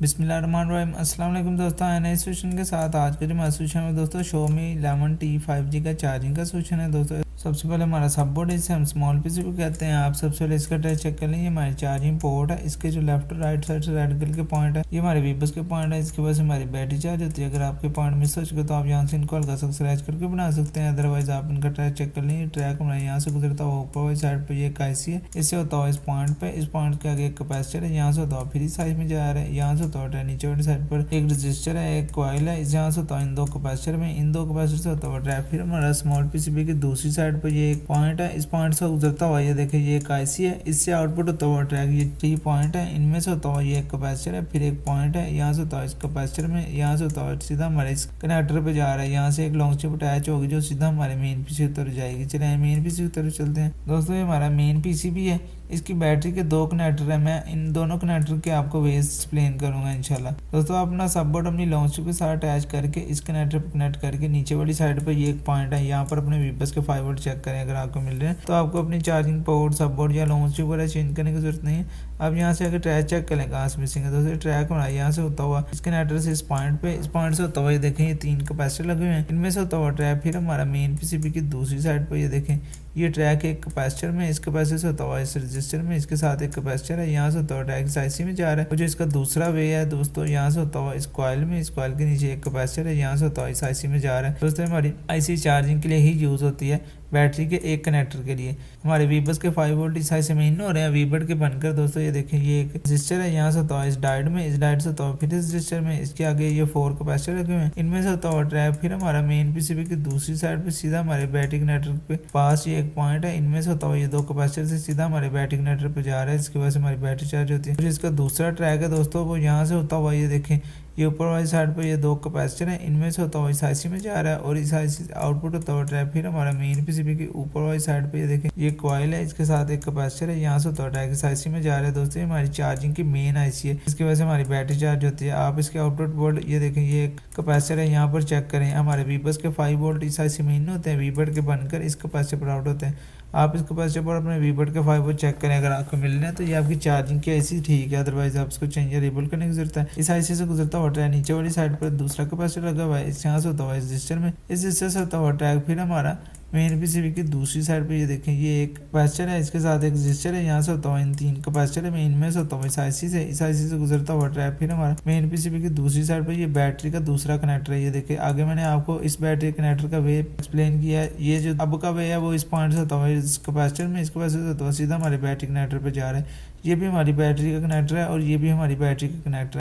बिस्मिल्लाहिर्रहमानिर्रहीम। अस्सलाम वालेकुम दोस्तों, नए सोल्यूशन के साथ आज के जो हमारा सोल्यूशन है दोस्तों Xiaomi 11T 5G का चार्जिंग का सोल्यूशन है दोस्तों। सबसे पहले हमारा सब बोर्ड इसे हम स्मॉल पीसी को कहते हैं। आप सबसे पहले इसका टेस्ट चेक कर लेंगे। हमारी चार्जिंग पोर्ट है, इसके जो लेफ्ट और राइट साइड से रेड कलर के पॉइंट है ये हमारे वीबस के पॉइंट है। इसके बाद से हमारी बैटरी चार्ज होती है। अगर आपके पॉइंट मिस हो चुके तो आप यहाँ से इनको हल्का सा स्क्रैच करके बना सकते हैं, अदरवाइज आप इनका ट्रैक चेक कर लेंगे। ट्रैक हमारे यहाँ से गुजरता हुआ ऊपर वाली साइड पर ये एक IC है, इससे होता हुआ इस पॉइंट पे, इस पॉइंट के आगे एक कैपेसिटर है, यहाँ से होता हुआ फ्री साइज में जा रहा है, यहाँ से होता हुआ नीचे वाली साइड पर एक रजिस्टर है, एक कॉइल है, यहाँ से होता हुआ इन दो कैपेसिटर में, इन दो कैपेसिटर से होता हुआ ट्रैक। फिर हमारा स्मॉल पीसीबी की दूसरी साइड पर ये एक पॉइंट है, इस पॉइंट से गुजरता हुआ ये देखिए ये एक IC है, इससे आउटपुट होता हुआ ट्रैक। ये 3 पॉइंट है, इनमें से होता हुआ ये एक कैपेसिटर है, फिर एक पॉइंट है, यहाँ से होता हुआ इस कैपेसिटर में, यहाँ से होता हुआ सीधा हमारे इस कनेक्टर पे जा रहा है। यहाँ से एक लॉन्ग चिप अटैच होगी जो सीधा हमारे मेन पीसी की तरफ जाएगी। चलिए मेन पीसी की तरफ चलते हैं दोस्तों। ये हमारा मेन पीसीबी है, इसकी बैटरी के 2 कनेक्टर है। मैं इन दोनों कनेक्टर के आपको वेज एक्सप्लेन करूंगा इंशाल्लाह। दोस्तों अपना सब बोर्ड अपनी लॉन्च चिप के साथ अटैच करके इस कनेक्टर पर कनेक्ट करके नीचे वाली साइड पर ये एक पॉइंट है, यहाँ पर अपने वीबस के 5 वोल्ट चेक करें। अगर आपको मिल रहे हैं तो आपको अपनी चार्जिंग पोर्ट, सब बोर्ड या लॉन्च चिप वगैरह चेंज करने की जरूरत नहीं है। अब यहाँ से अगर ट्रैक चेक करें कहाँ से मिसिंग है दोस्तों, ट्रैक हमारा यहाँ से होता हुआ इस कनेक्टर से इस पॉइंट पे, इस पॉइंट से होता हुआ ये देखें ये 3 कैपेसिटर लगे हुए हैं, इनमें से होता हुआ ट्रैक। फिर हमारा मेन पीसीबी की दूसरी साइड पर ये देखें ये ट्रैक एक कैपेसिटर में, इस कैपेसिटर से होता हुआ इस रजिस्टर में, इसके साथ एक कैपेसिटर है, यहाँ से होता हुआ ट्रैक इस IC में जा रहा है। और जो इसका दूसरा वे है दोस्तों, यहाँ से होता हुआ इस कॉइल में, इस कॉइल के नीचे एक कैपेसिटर है, यहाँ से होता हुआ इस IC में जा रहा है। दोस्तों हमारी IC चार्जिंग के लिए ही यूज होती है, बैटरी के एक कनेक्टर के लिए। हमारे वीबस के 5 वोल्ट इस IC में इन हो रहे हैं वीबट के बनकर। दोस्तों ये देखें ये एक रजिस्टर है, यहाँ से होता हुआ इस डायोड में, इस डायोड से होता हुआ फिर इस रजिस्टर में, इसके आगे ये 4 कैपेसिटर लगे हुए हैं, इनमें से होता हुआ ट्रैक। फिर हमारा मेन पीसीबी की दूसरी साइड पे सीधा हमारे बैटरी कनेक्टर पे पास ये एक पॉइंट है, इनमें से होता हुआ ये 2 कैपेसिटर से सीधा हमारे बैटरी कनेक्टर पे जा रहा है, इसकी वजह से हमारी बैटरी चार्ज होती है। फिर इसका दूसरा ट्रैक है दोस्तों, वो यहाँ से होता हुआ ये देखें ये ऊपर वाली साइड पर ये 2 कैपेसिटर हैं, इनमें से होता हुआ इस IC में जा रहा है और इस IC आउटपुट होता हुआ ट्रैक। फिर हमारा मेन पीसीबी की ऊपर वाली साइड पे ये देखें ये कॉइल है, इसके साथ एक कैपेसिटर है, यहाँ से होता हुआ ट्रैक इस IC में जा रहा है। दोस्तों हमारी चार्जिंग की मेन IC है, इसकी वजह से हमारी बैटरी चार्ज होती है। आप इसके आउटपुट बोर्ड ये देखें ये एक कैपेसिटर है, यहाँ पर चेक करें हमारे वीबस के 5 वोल्ट इस IC में इन होते हैं, वीबट के बनकर इस कैपेसिटर पर आउट होते हैं। आप इस कैपेसिटर पर अपने वीबट के 5 वोल्ट चेक करें, अगर आपको मिल रहे हैं तो ये आपकी चार्जिंग की IC ठीक है, अदरवाइज आप इसको चेंज या रिबल करने की जरूरत है। इस IC से गुजरता हुआ ट्रैक नीचे वाली साइड पर दूसरा कैपेसिटर लगा हुआ है, इस यहाँ से होता हुआ इस रजिस्टर में, इस रजिस्टर से होता हुआ ट्रैक। फिर हमारा मेन पीसीबी की दूसरी साइड पे ये देखें ये एक कैपेसिटर है, इसके साथ एक रजिस्टर है, यहाँ से होता हुआ इन 3 कैपेसिटर में, इनमें से होता हुआ इस IC से गुजरता हुआ ट्रैक। फिर हमारा मेन पीसीबी की दूसरी साइड पर ये बैटरी का दूसरा कनेक्टर है। ये देखिए आगे मैंने आपको इस बैटरी कनेक्टर का वे एक्सप्लेन किया है। ये जो अब का वे है वो इस पॉइंट से होता हुआ इस कैपेसिटर में, इस कैपेसिटर से होता हुआ सीधा हमारे बैटरी कनेक्टर पर जा रहा है। ये भी हमारी बैटरी का कनेक्टर है और ये भी हमारी बैटरी का कनेक्टर है।